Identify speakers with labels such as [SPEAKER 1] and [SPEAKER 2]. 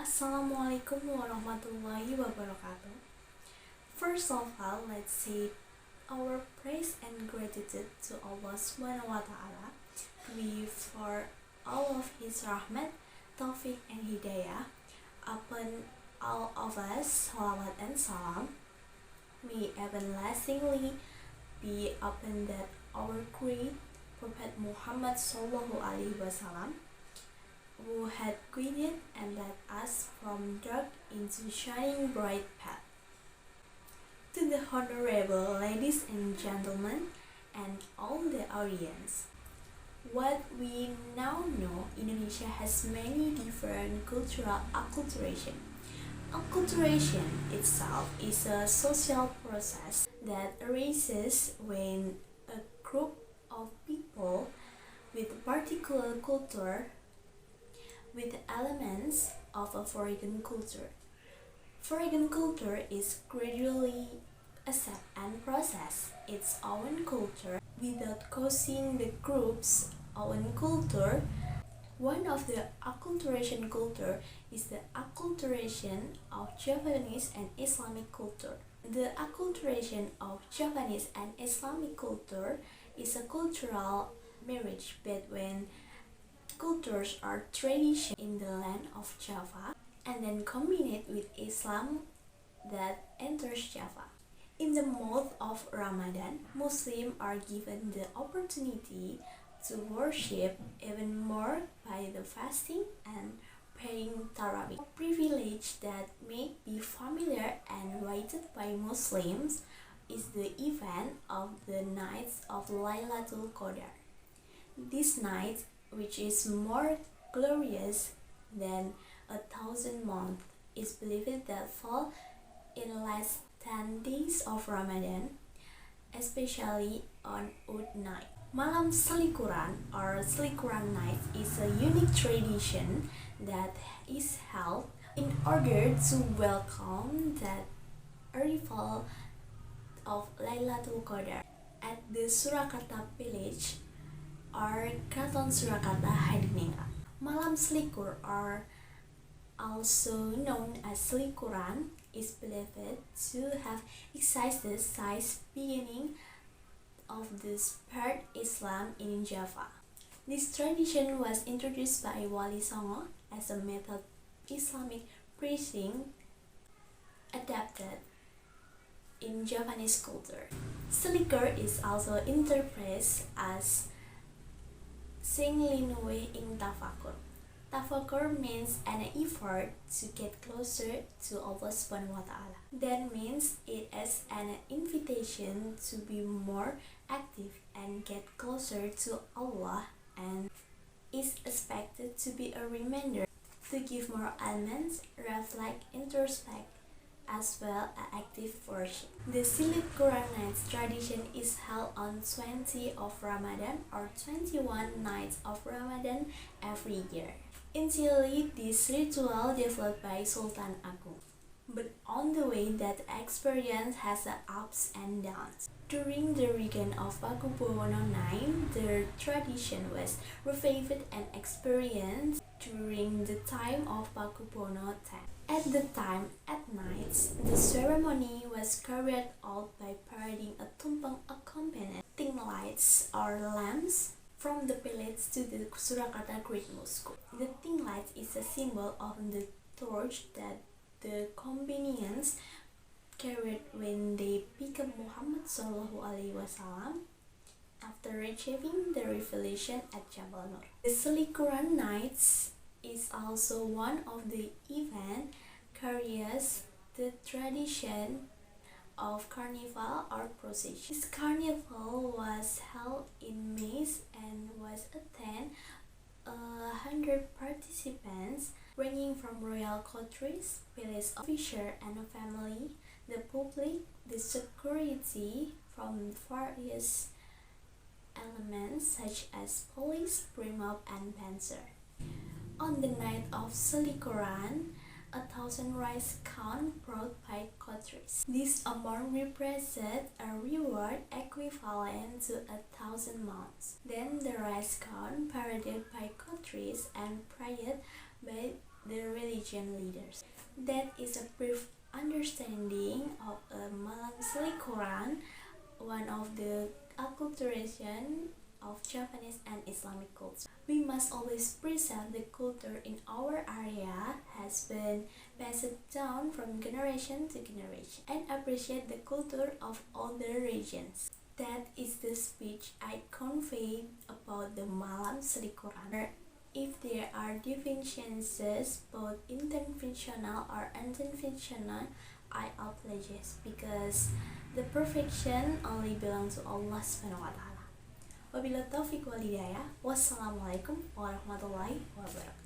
[SPEAKER 1] Assalamualaikum warahmatullahi wabarakatuh. First of all, let's say our praise and gratitude to Allah Subhanahu wa Ta'ala for all of His rahmat, taufik, and hidayah upon all of us. Salawat and salam may everlastingly be upon that our great Prophet Muhammad Sallallahu Alaihi Wasallam, who had guided and led us from dark into shining bright path. To the honorable ladies and gentlemen and all the audience, what we now know, Indonesia has many different cultural acculturation. Acculturation itself is a social process that arises when a group of people with a particular culture with elements of a foreign culture. Foreign culture is gradually accept and process its own culture without causing the group's own culture. One of the acculturation culture is the acculturation of Japanese and Islamic culture. The acculturation of Japanese and Islamic culture is a cultural marriage between cultures or tradition in the land of Java and then combined with Islam that enters Java. In the month of Ramadan, Muslims are given the opportunity to worship even more by the fasting and praying Tarawih. A privilege that may be familiar and weighted by Muslims is the event of the nights of Laylatul Qadar. This night, which is more glorious than 1,000 months, is believed that fall in the last 10 days of Ramadan, especially on Oud night. Malam Selikuran or Selikuran night is a unique tradition that is held in order to welcome the arrival of Laylatul Qadar at the Surakarta village or Kraton Surakarta Hadiningrat. Malam Selikur, or also known as Selikuran, is believed to have existed since beginning of the spread Islam in Java. This tradition was introduced by Wali Songo as a method Islamic preaching adapted in Japanese culture. Selikur is also interpreted as Sing Linue ing Tafakur. Tafakur means an effort to get closer to Allah Subhanahu wa Ta'ala. That means it is an invitation to be more active and get closer to Allah, and is expected to be a reminder to give more elements, reflect, introspect, as well as active worship. The Selikuran nights tradition is held on 20 of Ramadan or 21 nights of Ramadan every year. Initially, this ritual developed by Sultan Agung, but on the way that experience has ups and downs. During the reign of Pakubuwono IX, the tradition was revived and experienced during the time of Pakubuwono X. At the time, at nights, the ceremony was carried out by parading a tumpeng accompanied tin lights or lamps from the village to the Surakarta Great Mosque. The tin light is a symbol of the torch that the companions carried when they picked up Muhammad Sallallahu Alaihi Wasallam after achieving the revelation at Jabal Nur. The Selikuran nights is also one of the events carries the tradition of carnival or procession. This carnival was held in May and was attended 100 participants ranging from royal courtiers, village officers and family, the public, the security from various elements such as police, primop and panzer. On the night of Selikuran, 1,000 rice coins brought by courtiers. This amount represents a reward equivalent to 1,000 mounts. Then the rice corn paraded by courtiers and prayed by the religion leaders. That is a brief understanding of Malam Selikuran, one of the acculturation of Japanese and Islamic culture. We must always preserve the culture in our area has been passed down from generation to generation and appreciate the culture of other regions. That is the speech I conveyed about the Malam Selikuran. If there are deficiencies, both intentional or unintentional, I apologize because the perfection only belongs to Allah SWT. Wabillahi taufiq wal hidayah. Wassalamualaikum warahmatullahi wabarakatuh.